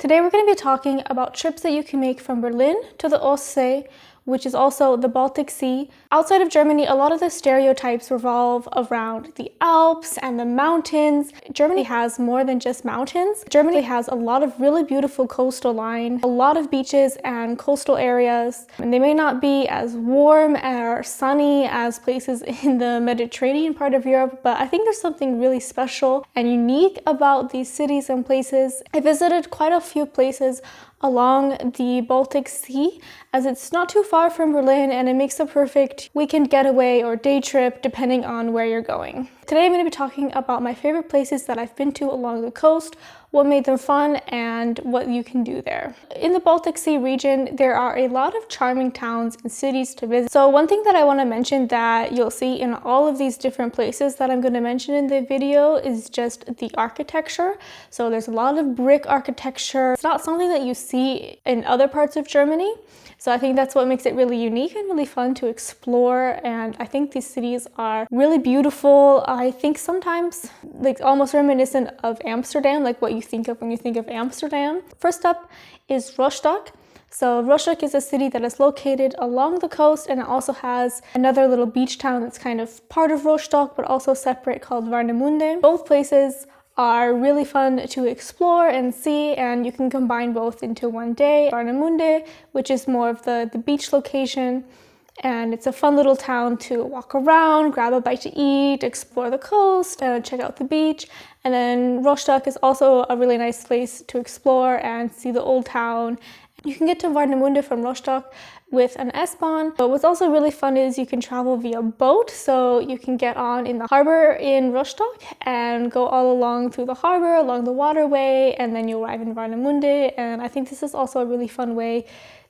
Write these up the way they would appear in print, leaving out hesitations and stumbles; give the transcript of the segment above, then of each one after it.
Today we're going to be talking about trips that you can make from Berlin to the Ostsee, which is also the Baltic Sea. Outside of Germany, a lot of the stereotypes revolve around the Alps and the mountains. Germany has more than just mountains. Germany has a lot of really beautiful coastal line, a lot of beaches and coastal areas, and they may not be as warm or sunny as places in the Mediterranean part of Europe, but I think there's something really special and unique about these cities and places. I visited quite a few places along the Baltic Sea, as it's not too far from Berlin and it makes a perfect weekend getaway or day trip depending on where you're going. Today I'm going to be talking about my favorite places that I've been to along the coast, what made them fun, and what you can do there. In the Baltic Sea region, there are a lot of charming towns and cities to visit. So one thing that I want to mention that you'll see in all of these different places that I'm going to mention in the video is just the architecture. So there's a lot of brick architecture. It's not something that you see in other parts of Germany. So I think that's what makes it really unique and really fun to explore. And I think these cities are really beautiful. I think sometimes like almost reminiscent of Amsterdam, like what you think of when you think of Amsterdam. First up is Rostock. So Rostock is a city that is located along the coast, and it also has another little beach town that's kind of part of Rostock but also separate called Warnemünde. Both places are really fun to explore and see, and you can combine both into one day. Warnemünde, which is more of the beach location, and it's a fun little town to walk around, grab a bite to eat, explore the coast, check out the beach. And then Rostock is also a really nice place to explore and see the old town. You can get to Warnemünde from Rostock with an S-Bahn. But what's also really fun is you can travel via boat. So you can get on in the harbor in Rostock and go all along through the harbor, along the waterway, and then you'll arrive in Warnemünde. And I think this is also a really fun way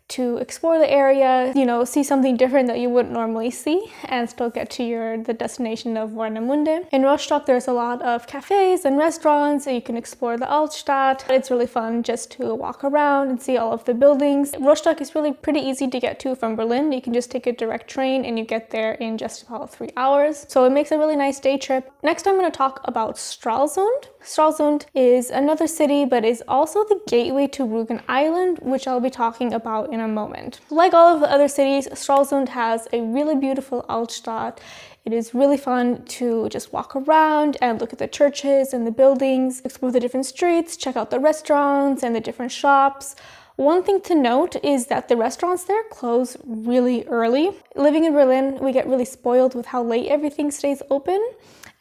to explore the area, see something different that you wouldn't normally see and still get to the destination of Warnemünde. In Rostock, there's a lot of cafes and restaurants, and you can explore the Altstadt. It's really fun just to walk around and see all of the buildings. Rostock is really pretty easy to get to from Berlin. You can just take a direct train and you get there in just about 3 hours. So it makes a really nice day trip. Next, I'm going to talk about Stralsund. Stralsund is another city, but is also the gateway to Rügen Island, which I'll be talking about in a moment. Like all of the other cities, Stralsund has a really beautiful Altstadt. It is really fun to just walk around and look at the churches and the buildings, explore the different streets, check out the restaurants and the different shops. One thing to note is that the restaurants there close really early. Living in Berlin, we get really spoiled with how late everything stays open.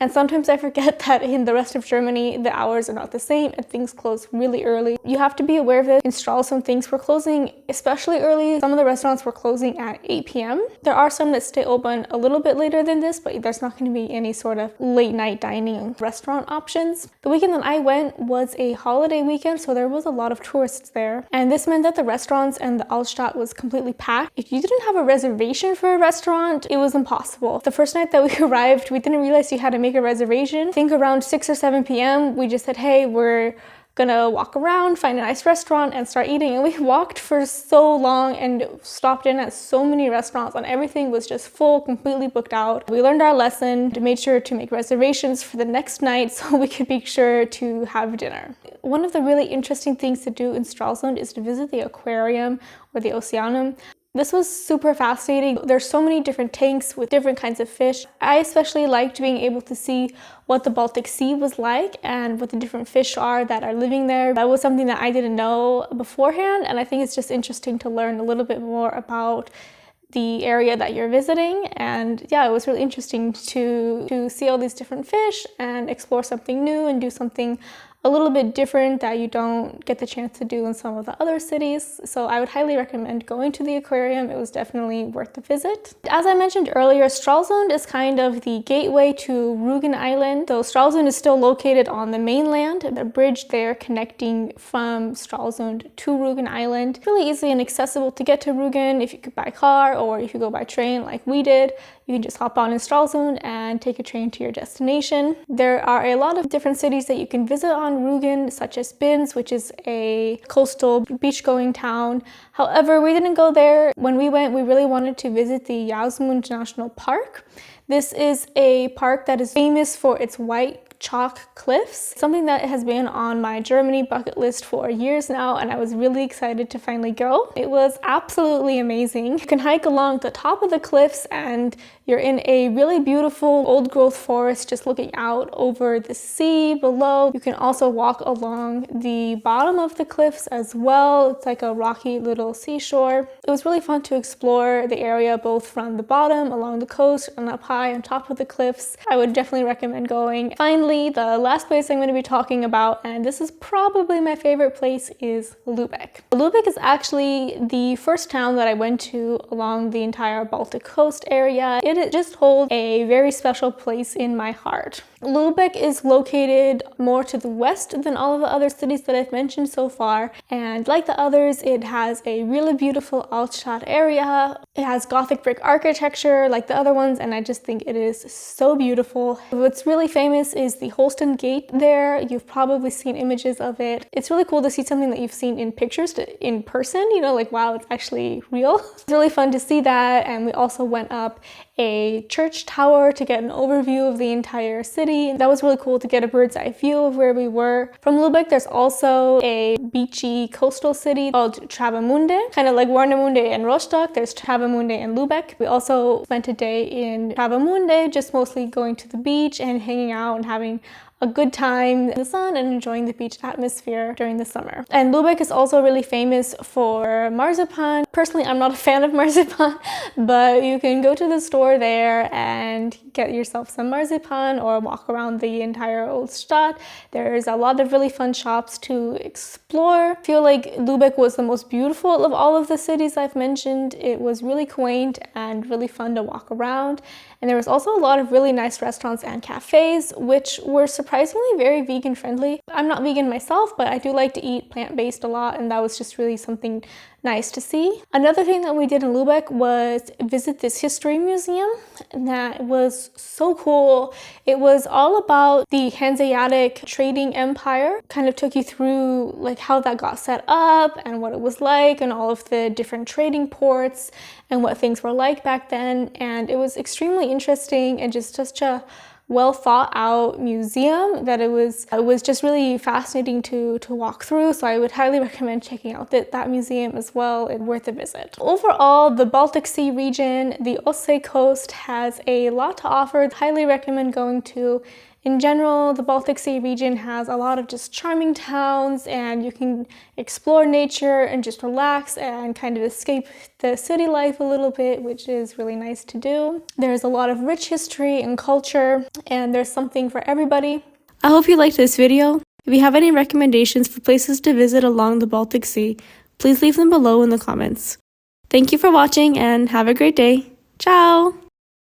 And sometimes I forget that in the rest of Germany, the hours are not the same and things close really early. You have to be aware of this. In Stralsund, things were closing especially early. Some of the restaurants were closing at 8 p.m. There are some that stay open a little bit later than this, but there's not going to be any sort of late night dining restaurant options. The weekend that I went was a holiday weekend, so there was a lot of tourists there. And this meant that the restaurants and the Altstadt was completely packed. If you didn't have a reservation for a restaurant, it was impossible. The first night that we arrived, we didn't realize you had to make a reservation. I think around 6 or 7 p.m. we just said, hey, we're gonna walk around, find a nice restaurant and start eating. And we walked for so long and stopped in at so many restaurants and everything was just full, completely booked out. We learned our lesson, made sure to make reservations for the next night so we could be sure to have dinner. One of the really interesting things to do in Stralsund is to visit the aquarium or the Oceanum. This was super fascinating. There's so many different tanks with different kinds of fish. I especially liked being able to see what the Baltic Sea was like and what the different fish are that are living there. That was something that I didn't know beforehand, and I think it's just interesting to learn a little bit more about the area that you're visiting. And yeah, it was really interesting to see all these different fish and explore something new and do something a little bit different that you don't get the chance to do in some of the other cities. So I would highly recommend going to the aquarium. It was definitely worth the visit. As I mentioned earlier, Stralsund is kind of the gateway to Rügen Island. So Stralsund is still located on the mainland. The bridge there connecting from Stralsund to Rügen Island. Really easy and accessible to get to Rügen if you could by car or if you go by train like we did. You can just hop on in Stralsund and take a train to your destination. There are a lot of different cities that you can visit on Rügen, such as Binz, which is a coastal beach-going town. However, we didn't go there. When we went, we really wanted to visit the Jasmund National Park. This is a park that is famous for its white chalk cliffs, something that has been on my Germany bucket list for years now, and I was really excited to finally go. It was absolutely amazing. You can hike along the top of the cliffs and you're in a really beautiful old growth forest just looking out over the sea below. You can also walk along the bottom of the cliffs as well. It's like a rocky little seashore. It was really fun to explore the area both from the bottom along the coast and up high on top of the cliffs. I would definitely recommend going. Finally, the last place I'm going to be talking about, and this is probably my favorite place, is Lübeck. Lübeck is actually the first town that I went to along the entire Baltic coast area. It just holds a very special place in my heart. Lübeck is located more to the west than all of the other cities that I've mentioned so far, and like the others, it has a really beautiful Altstadt area. It has Gothic brick architecture like the other ones, and I just think it is so beautiful. What's really famous is the Holsten Gate there. You've probably seen images of it. It's really cool to see something that you've seen in pictures in person, you know, like wow, it's actually real. It's really fun to see that, and we also went up a church tower to get an overview of the entire city. That was really cool to get a bird's eye view of where we were. From Lübeck, there's also a beachy coastal city called Travemünde, kind of like Warnemünde and Rostock. There's Travemünde and Lübeck. We also spent a day in Travemünde, just mostly going to the beach and hanging out and having a good time in the sun and enjoying the beach atmosphere during the summer. And Lübeck is also really famous for marzipan. Personally, I'm not a fan of marzipan, but you can go to the store there and get yourself some marzipan or walk around the entire old stadt. There's a lot of really fun shops to explore. I feel like Lübeck was the most beautiful of all of the cities I've mentioned. It was really quaint and really fun to walk around. And there was also a lot of really nice restaurants and cafes, which were surprisingly very vegan friendly. I'm not vegan myself, but I do like to eat plant-based a lot, and that was just really something nice to see. Another thing that we did in Lübeck was visit this history museum, and that was so cool. It was all about the Hanseatic trading empire. Kind of took you through like how that got set up and what it was like and all of the different trading ports and what things were like back then. And it was extremely interesting and just such a well thought out museum that it was just really fascinating to walk through. So I would highly recommend checking out that museum as well. It's worth a visit. Overall, the Baltic Sea region, the Ostsee coast, has a lot to offer. Highly recommend going to. In general, the Baltic Sea region has a lot of just charming towns, and you can explore nature and just relax and kind of escape the city life a little bit, which is really nice to do. There's a lot of rich history and culture, and there's something for everybody. I hope you liked this video. If you have any recommendations for places to visit along the Baltic Sea, please leave them below in the comments. Thank you for watching and have a great day. Ciao!